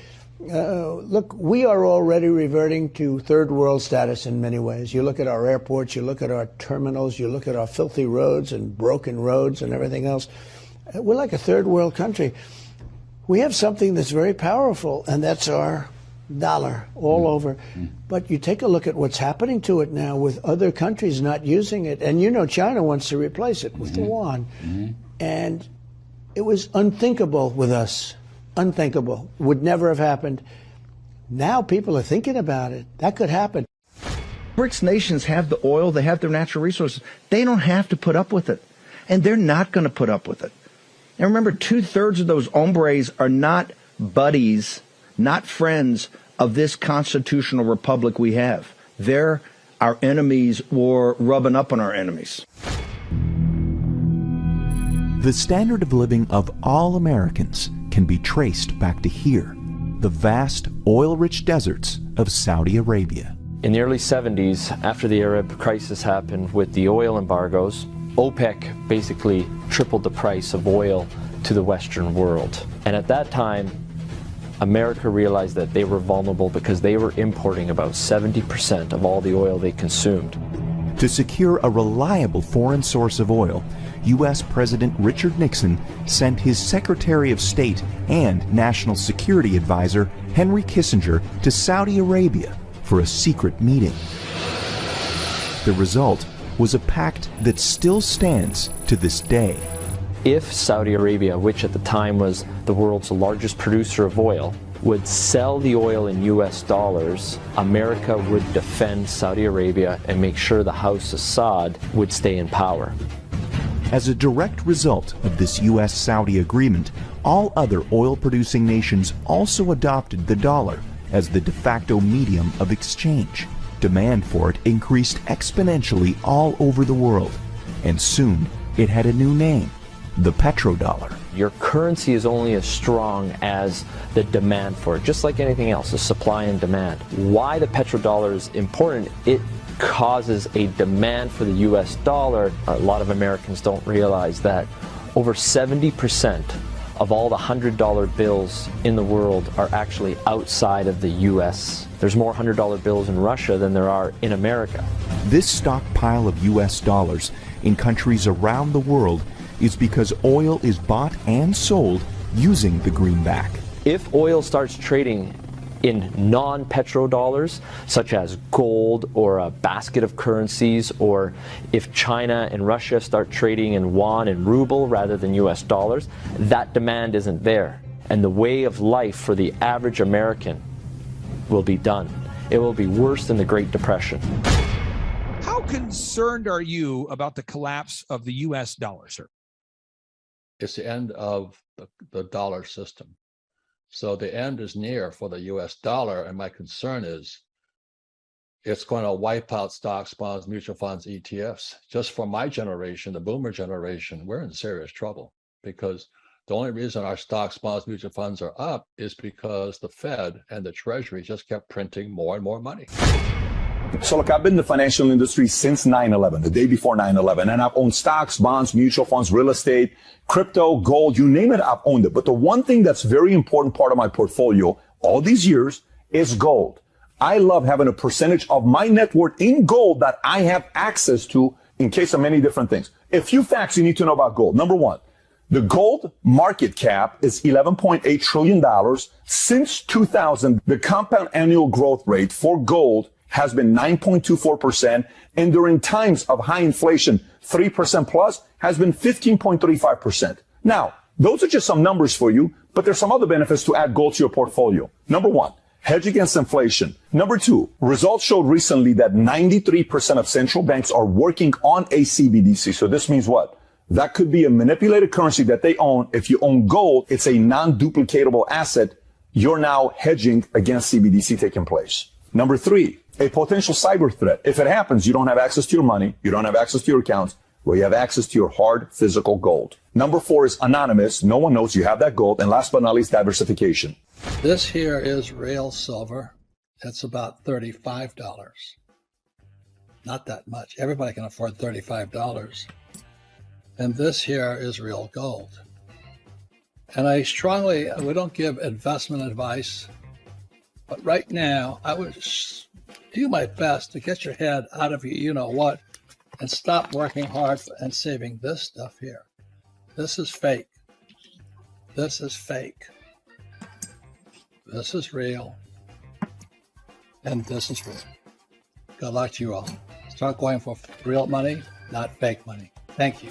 look, we are already reverting to third world status in many ways. You look at our airports, you look at our terminals, you look at our filthy roads and broken roads and everything else. We're like a third world country. We have something that's very powerful, and that's our dollar all over. But you take a look at what's happening to it now with other countries not using it. And you know China wants to replace it with the yuan. And it was unthinkable with us. Unthinkable. Would never have happened. Now people are thinking about it. That could happen. BRICS nations have the oil, they have their natural resources. They don't have to put up with it. And they're not going to put up with it. And remember, 2/3 of those hombres are not buddies, not friends of this constitutional republic we have. They're our enemies or rubbing up on our enemies. The standard of living of all Americans can be traced back to here, the vast oil-rich deserts of Saudi Arabia. In the early 70s, after the Arab crisis happened with the oil embargoes, OPEC basically tripled the price of oil to the Western world. And at that time, America realized that they were vulnerable because they were importing about 70% of all the oil they consumed. To secure a reliable foreign source of oil, U.S. President Richard Nixon sent his Secretary of State and National Security Advisor Henry Kissinger to Saudi Arabia for a secret meeting. The result was a pact that still stands to this day. If Saudi Arabia, which at the time was the world's largest producer of oil, would sell the oil in US dollars, America would defend Saudi Arabia and make sure the House Assad would stay in power. As a direct result of this U.S.-Saudi agreement, all other oil-producing nations also adopted the dollar as the de facto medium of exchange. Demand for it increased exponentially all over the world, and soon it had a new name, the petrodollar. Your currency is only as strong as the demand for it, just like anything else, the supply and demand. Why the petrodollar is important, it causes a demand for the US dollar. A lot of Americans don't realize that over 70% of all the $100 bills in the world are actually outside of the US. There's more $100 bills in Russia than there are in America. This stockpile of US dollars in countries around the world is because oil is bought and sold using the greenback. If oil starts trading in non-petrodollars, such as gold or a basket of currencies, or if China and Russia start trading in yuan and ruble rather than US dollars, that demand isn't there. And the way of life for the average American will be done. It will be worse than the Great Depression. How concerned are you about the collapse of the US dollar, sir? It's the end of the dollar system. So the end is near for the US dollar, and my concern is it's going to wipe out stocks, bonds, mutual funds, ETFs. Just for my generation, the boomer generation, we're in serious trouble because The only reason our stocks, bonds, mutual funds are up is because the Fed and the Treasury just kept printing more and more money. So look, I've been in the financial industry since 9/11, the day before 9/11, and I've owned stocks, bonds, mutual funds, real estate, crypto, gold, you name it, I've owned it. But the one thing that's very important part of my portfolio all these years is gold. I love having a percentage of my net worth in gold that I have access to in case of many different things. A few facts you need to know about gold. Number one, the gold market cap is $11.8 trillion. Since 2000, the compound annual growth rate for gold has been 9.24%, and during times of high inflation, 3% plus, has been 15.35%. Now, those are just some numbers for you, but there's some other benefits to add gold to your portfolio. Number one, hedge against inflation. Number two, results showed recently that 93% of central banks are working on a CBDC. So this means what? That could be a manipulated currency that they own. If you own gold, it's a non-duplicatable asset. You're now hedging against CBDC taking place. Number three, a potential cyber threat. If it happens, you don't have access to your money. You don't have access to your accounts. Well, you have access to your hard physical gold. Number four is anonymous. No one knows you have that gold. And last but not least, diversification. This here is real silver. It's about $35. Not that much. Everybody can afford $35. And this here is real gold. And we don't give investment advice, but right now I would do my best to get your head out of you know what and stop working hard and saving this stuff here. This is fake. This is fake. This is real. And this is real. Good luck to you all. Start going for real money, not fake money. Thank you.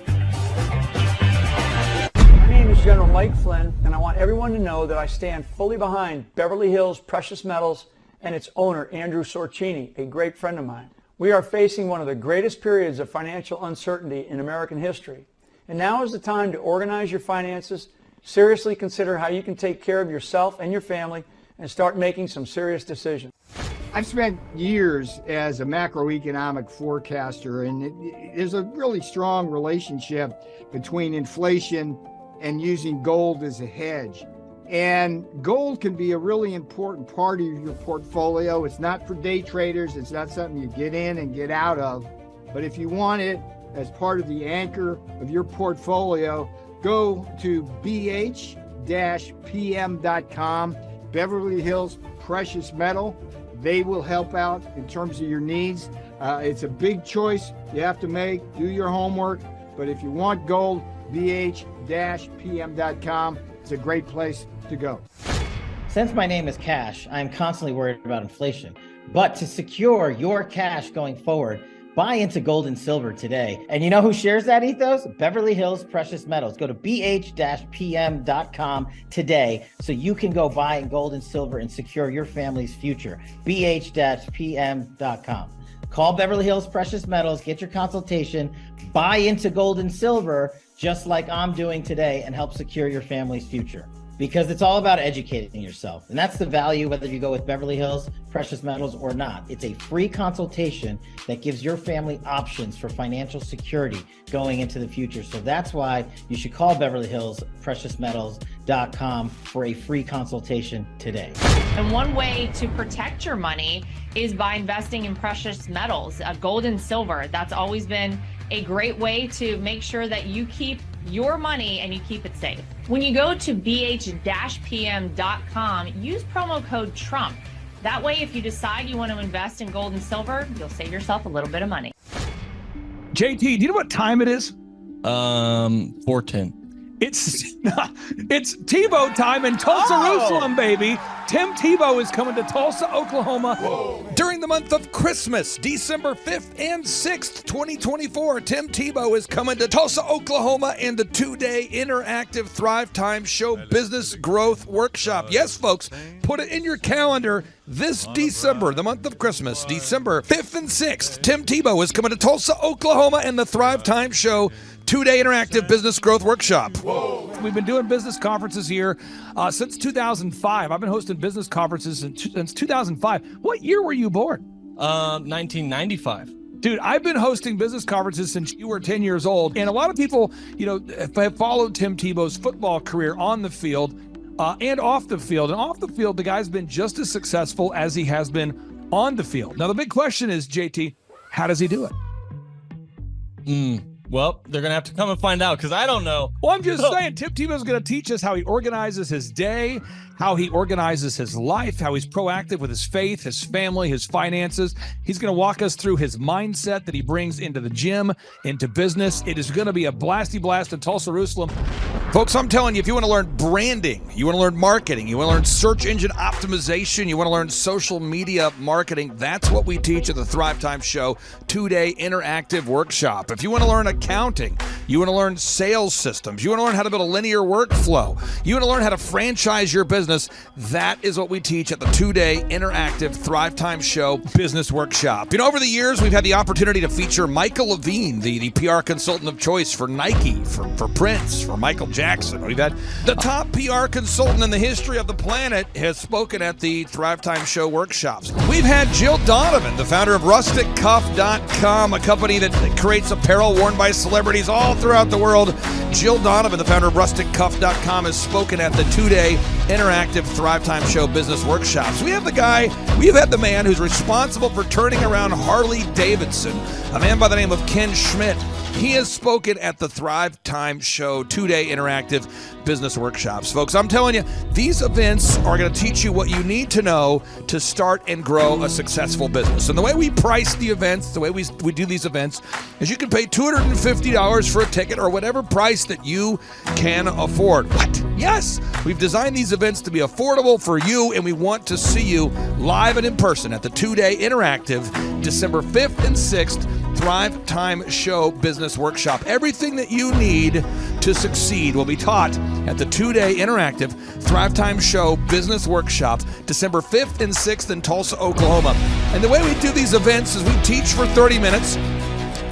My name is General Mike Flynn, and I want everyone to know that I stand fully behind Beverly Hills Precious Metals and its owner, Andrew Sorcini, a great friend of mine. We are facing one of the greatest periods of financial uncertainty in American history. And now is the time to organize your finances, seriously consider how you can take care of yourself and your family, and start making some serious decisions. I've spent years as a macroeconomic forecaster, and there's a really strong relationship between inflation and using gold as a hedge. And gold can be a really important part of your portfolio. It's not for day traders. It's not something you get in and get out of. But if you want it as part of the anchor of your portfolio, go to bh-pm.com, Beverly Hills Precious Metal. They will help out in terms of your needs. It's a big choice you have to make. Do your homework. But if you want gold, bh-pm.com. It's a great place to go. Since my name is Cash, I'm constantly worried about inflation. But to secure your cash going forward, buy into gold and silver today. And you know who shares that ethos? Beverly Hills Precious Metals. Go to bh-pm.com today so you can go buy gold and silver and secure your family's future. bh-pm.com. Call Beverly Hills Precious Metals, get your consultation, buy into gold and silver just like I'm doing today, and help secure your family's future. Because it's all about educating yourself. And that's the value, whether you go with Beverly Hills Precious Metals or not. It's a free consultation that gives your family options for financial security going into the future. So that's why you should call Beverly Hills PreciousMetals.com for a free consultation today. And one way to protect your money is by investing in precious metals, gold and silver. That's always been a great way to make sure that you keep your money and you keep it safe. When you go to bh-pm.com, use promo code TRUMP. That way, if you decide you want to invest in gold and silver, you'll save yourself a little bit of money. JT, do you know what time it is? 4:10. It's Tebow time in Tulsa, Jerusalem, baby. Tim Tebow is coming to Tulsa, Oklahoma during the month of Christmas, December 5th and 6th, 2024. Tim Tebow is coming to Tulsa, Oklahoma in the 2-day interactive Thrivetime Show Business Growth Workshop. Yes, folks, put it in your calendar. This December, the month of Christmas, December 5th and 6th, Tim Tebow is coming to Tulsa, Oklahoma in the Thrivetime Show 2-day interactive business growth workshop. Whoa. We've been doing business conferences here since 2005. I've been hosting business conferences since 2005. What year were you born? 1995. Dude, I've been hosting business conferences since you were 10 years old. And a lot of people, have followed Tim Tebow's football career on the field and off the field. And off the field, the guy's been just as successful as he has been on the field. Now, the big question is, JT, how does he do it? Well, they're going to have to come and find out because I don't know. Well, I'm just saying, Tim Tebow's going to teach us how he organizes his day, how he organizes his life, how he's proactive with his faith, his family, his finances. He's going to walk us through his mindset that he brings into the gym, into business. It is going to be a blasty blast in Tulsa, Jerusalem. Folks, I'm telling you, if you want to learn branding, you want to learn marketing, you want to learn search engine optimization, you want to learn social media marketing, that's what we teach at the Thrivetime Show 2-day interactive workshop. If you want to learn accounting, you want to learn sales systems, you want to learn how to build a linear workflow, you want to learn how to franchise your business, that is what we teach at the 2-day interactive Thrivetime Show business workshop. Over the years, we've had the opportunity to feature Michael Levine, the PR consultant of choice for Nike, for Prince, for Michael Jackson. We've had the top PR consultant in the history of the planet has spoken at the Thrivetime Show workshops. We've had Jill Donovan, the founder of RusticCuff.com, a company that creates apparel worn by celebrities all throughout the world. Jill Donovan, the founder of RusticCuff.com, has spoken at the 2-day interactive Thrivetime Show business workshops. We have the man who's responsible for turning around Harley Davidson, a man by the name of Ken Schmidt. He has spoken at the Thrivetime Show 2-day interactive business workshops. Folks, I'm telling you, these events are going to teach you what you need to know to start and grow a successful business. And the way we price the events, the way we do these events, is you can pay $250 for a ticket or whatever price that you can afford. What? Yes, we've designed these events to be affordable for you, and we want to see you live and in person at the 2-day interactive December 5th and 6th Thrivetime Show Business Workshop. Everything that you need to succeed will be taught at the 2-day interactive Thrivetime Show Business Workshop, December 5th and 6th in Tulsa, Oklahoma. And the way we do these events is we teach for 30 minutes,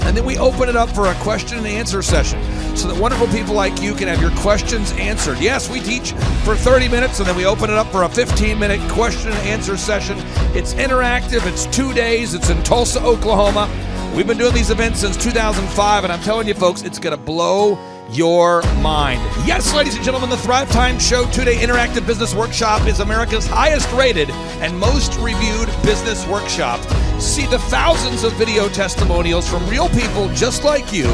and then we open it up for a question and answer session so that wonderful people like you can have your questions answered. Yes, we teach for 30 minutes, and then we open it up for a 15-minute question and answer session. It's interactive. It's 2 days. It's in Tulsa, Oklahoma. We've been doing these events since 2005, and I'm telling you, folks, it's going to blow your mind. Yes, ladies and gentlemen, the Thrivetime Show 2-day interactive business workshop is America's highest rated and most reviewed business workshop. See the thousands of video testimonials from real people just like you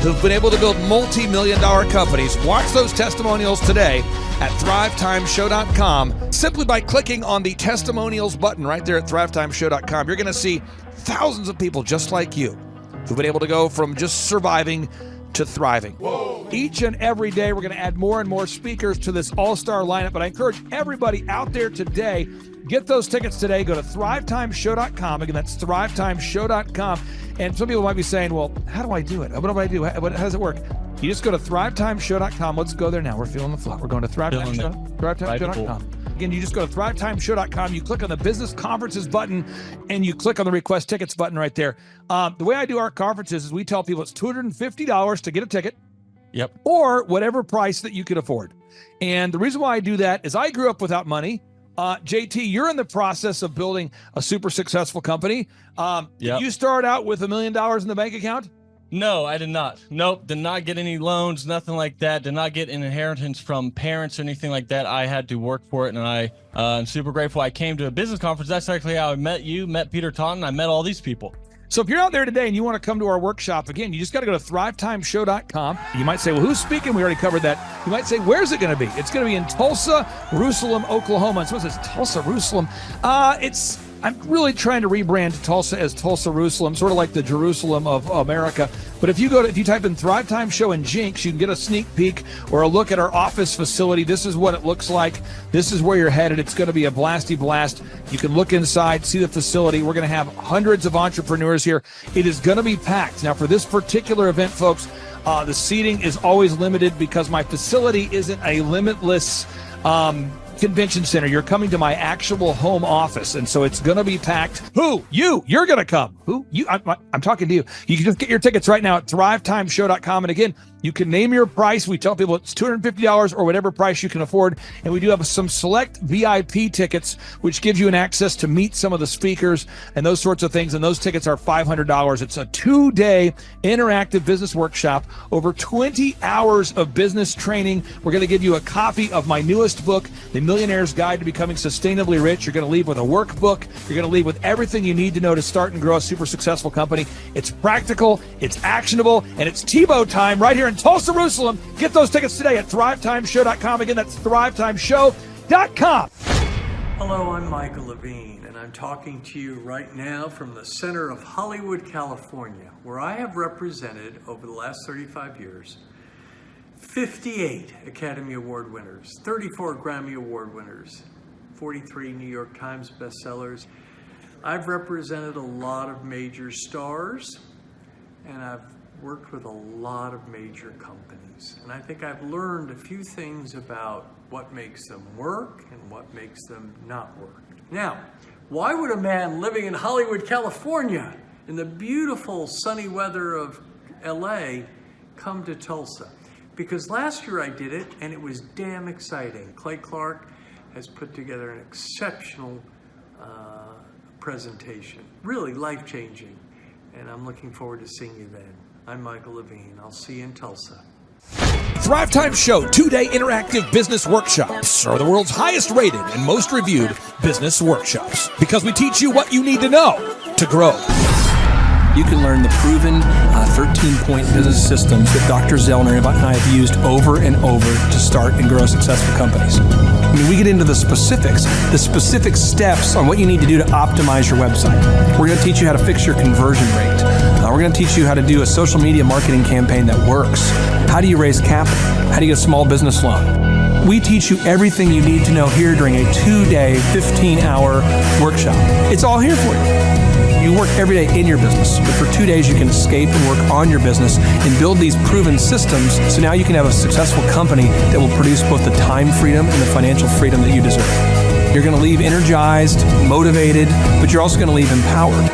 who've been able to build multi-million-dollar companies. Watch those testimonials today at thrivetimeshow.com. Simply by clicking on the testimonials button right there at thrivetimeshow.com, you're going to see thousands of people just like you who've been able to go from just surviving to thriving. Whoa. Each and every day, we're going to add more and more speakers to this all-star lineup, but I encourage everybody out there today, get those tickets today. Go to thrivetimeshow.com. Again, that's thrivetimeshow.com. And some people might be saying, well, how do I do it? What do I do? How does it work? You just go to thrivetimeshow.com. Let's go there now. We're feeling the flow. We're going to thrivetimeshow.com. Again, you just go to thrivetimeshow.com. You click on the business conferences button, and you click on the request tickets button right there. The way I do our conferences is we tell people it's $250 to get a ticket. Yep. Or whatever price that you can afford. And the reason why I do that is I grew up without money. JT, you're in the process of building a super successful company. Did you start out with $1 million in the bank account? No, I did not. Nope, did not get any loans, nothing like that. Did not get an inheritance from parents or anything like that. I had to work for it, and I'm super grateful. I came to a business conference. That's actually how I met you, met Peter Taunton. I met all these people. So if you're out there today and you want to come to our workshop, again, you just got to go to thrivetimeshow.com. You might say, well, who's speaking? We already covered that. You might say, where's it going to be? It's going to be in Tulsa, Jerusalem, Oklahoma. And so it says Tulsa, Jerusalem. I'm really trying to rebrand Tulsa as Tulsa, Jerusalem, sort of like the Jerusalem of America. But if you type in Thrivetime Show and Jinx, you can get a sneak peek or a look at our office facility. This is what it looks like. This is where you're headed. It's going to be a blasty blast. You can look inside, see the facility. We're going to have hundreds of entrepreneurs here. It is going to be packed. Now, for this particular event, folks, the seating is always limited because my facility isn't a limitless Convention Center. You're coming to my actual home office, and so it's going to be packed. Who? You. You're going to come. Who? You. I'm talking to you. You can just get your tickets right now at thrivetimeshow.com. And again, you can name your price. We tell people it's $250 or whatever price you can afford. And we do have some select VIP tickets, which gives you an access to meet some of the speakers and those sorts of things. And those tickets are $500. It's a 2-day interactive business workshop, over 20 hours of business training. We're going to give you a copy of my newest book, The Millionaire's Guide to Becoming Sustainably Rich. You're going to leave with a workbook. You're going to leave with everything you need to know to start and grow a super successful company. It's practical, it's actionable, and it's Tebow time right here in Tulsa, Jerusalem. Get those tickets today at thrivetimeshow.com. Again, that's thrivetimeshow.com. Hello, I'm Michael Levine, and I'm talking to you right now from the center of Hollywood, California, where I have represented over the last 35 years 58 Academy Award winners, 34 Grammy Award winners, 43 New York Times bestsellers. I've represented a lot of major stars, and I've worked with a lot of major companies. And I think I've learned a few things about what makes them work and what makes them not work. Now, why would a man living in Hollywood, California, in the beautiful sunny weather of LA, come to Tulsa? Because last year I did it, and it was damn exciting. Clay Clark has put together an exceptional presentation, really life-changing, and I'm looking forward to seeing you then. I'm Michael Levine. I'll see you in Tulsa. Thrivetime Show 2-day interactive business workshops are the world's highest rated and most reviewed business workshops, because we teach you what you need to know to grow. You can learn the proven 13-point business systems that Dr. Zellner and I have used over and over to start and grow successful companies. I mean, we get into the specific steps on what you need to do to optimize your website. We're going to teach you how to fix your conversion rate. We're going to teach you how to do a social media marketing campaign that works. How do you raise capital? How do you get a small business loan? We teach you everything you need to know here during a 2-day, 15-hour workshop. It's all here for you. You work every day in your business, but for 2 days you can escape and work on your business and build these proven systems, so now you can have a successful company that will produce both the time freedom and the financial freedom that you deserve. You're going to leave energized, motivated, but you're also going to leave empowered.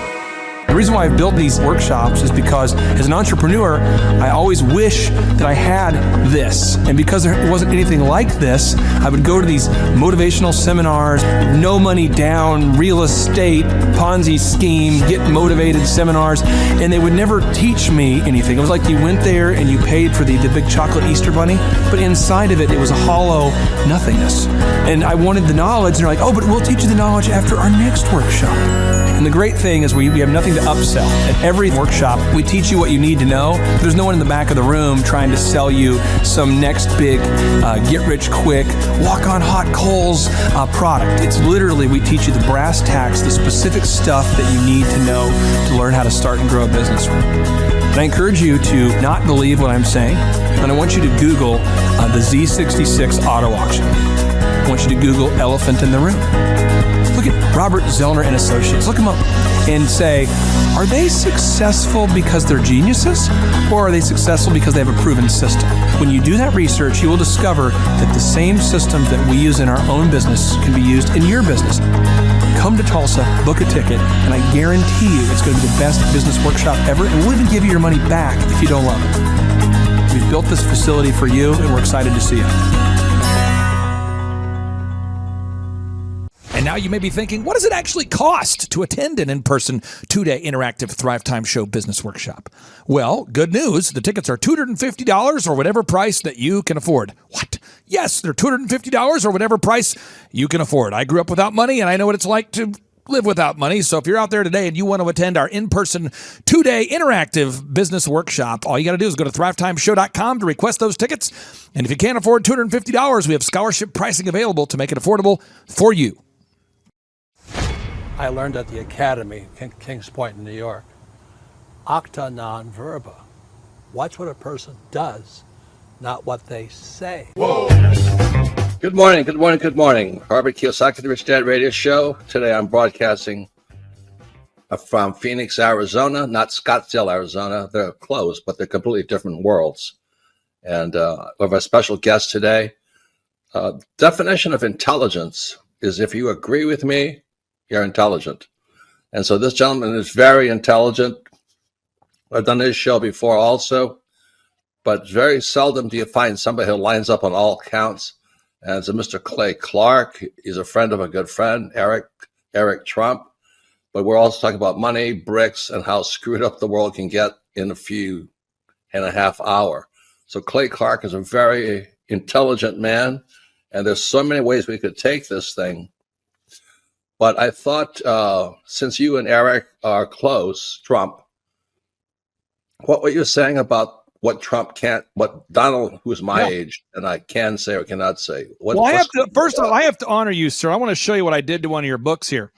The reason why I've built these workshops is because as an entrepreneur, I always wish that I had this. And because there wasn't anything like this, I would go to these motivational seminars, no money down, real estate, Ponzi scheme, get motivated seminars, and they would never teach me anything. It was like you went there and you paid for the big chocolate Easter bunny, but inside of it, it was a hollow nothingness. And I wanted the knowledge, and they're like, oh, but we'll teach you the knowledge after our next workshop. And the great thing is we have nothing to upsell. At every workshop, we teach you what you need to know. There's no one in the back of the room trying to sell you some next big get-rich-quick, walk-on-hot coals product. It's literally, we teach you the brass tacks, the specific stuff that you need to know to learn how to start and grow a business. And I encourage you to not believe what I'm saying, and I want you to Google the Z66 auto auction. I want you to Google elephant in the room. Look at Robert Zellner and Associates. Look them up and say, are they successful because they're geniuses, or are they successful because they have a proven system? When you do that research, you will discover that the same systems that we use in our own business can be used in your business. Come to Tulsa, book a ticket, and I guarantee you it's going to be the best business workshop ever, and we'll even give you your money back if you don't love it. We've built this facility for you, and we're excited to see you. And now you may be thinking, what does it actually cost to attend an in-person 2-day interactive Thrivetime Show business workshop? Well, good news. The tickets are $250 or whatever price that you can afford. What? Yes, they're $250 or whatever price you can afford. I grew up without money, and I know what it's like to live without money. So if you're out there today and you want to attend our in-person 2-day interactive business workshop, all you got to do is go to thrivetimeshow.com to request those tickets. And if you can't afford $250, we have scholarship pricing available to make it affordable for you. I learned at the Academy in Kings Point in New York. Acta non verba. Watch what a person does, not what they say. Whoa. Good morning, good morning, good morning. Robert Kiyosaki, the Rich Dad Radio Show. Today I'm broadcasting from Phoenix, Arizona, not Scottsdale, Arizona. They're close, but they're completely different worlds. And we have a special guest today, Definition of intelligence is if you agree with me, you're intelligent. And so this gentleman is very intelligent. I've done his show before also, but very seldom do you find somebody who lines up on all counts. And so Mr. Clay Clark, he's a friend of a good friend, Eric Trump. But we're also talking about money, bricks, and how screwed up the world can get in a few and a half hour. So Clay Clark is a very intelligent man, and there's so many ways we could take this thing. But I thought, since you and Eric are close, Trump, what were you saying about what Trump can't, what Donald, who's my age, and I can say or cannot say? Well, I have to, first of all, I have to honor you, sir. I want to show you what I did to one of your books here.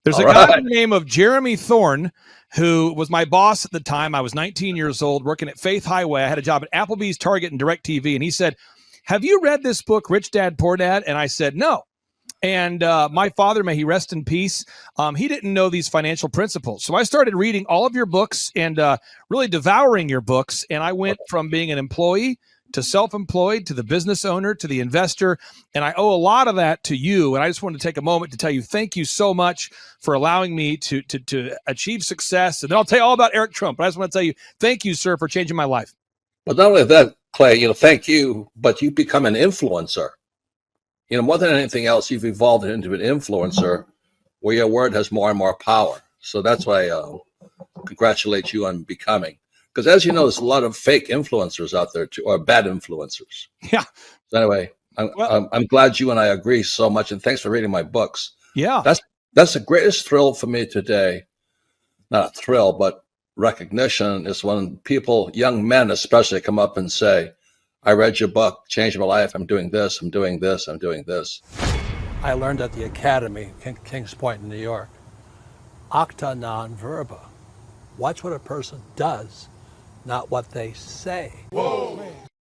There's a guy by the name of Jeremy Thorne, who was my boss at the time. I was 19 years old, working at Faith Highway. I had a job at Applebee's, Target, and DirecTV. And he said, "Have you read this book, Rich Dad, Poor Dad?" And I said, "No." And my father, may he rest in peace, he didn't know these financial principles. So I started reading all of your books and really devouring your books. And I went from being an employee to self-employed, to the business owner, to the investor. And I owe a lot of that to you. And I just wanted to take a moment to tell you, thank you so much for allowing me to achieve success. And then I'll tell you all about Eric Trump. But I just want to tell you, thank you, sir, for changing my life. But not only that, Clay, thank you, but you become an influencer. More than anything else, you've evolved into an influencer where your word has more and more power. So that's why I congratulate you on becoming. Because as you know, there's a lot of fake influencers out there too, or bad influencers. Yeah. So anyway, I'm glad you and I agree so much, and thanks for reading my books. Yeah. That's the greatest thrill for me today. Not a thrill, but recognition is when people, young men especially, come up and say, "I read your book, changed my life. I'm doing this, I'm doing this, I'm doing this." I learned at the Academy, Kings Point in New York, acta non verba. Watch what a person does, not what they say. Whoa.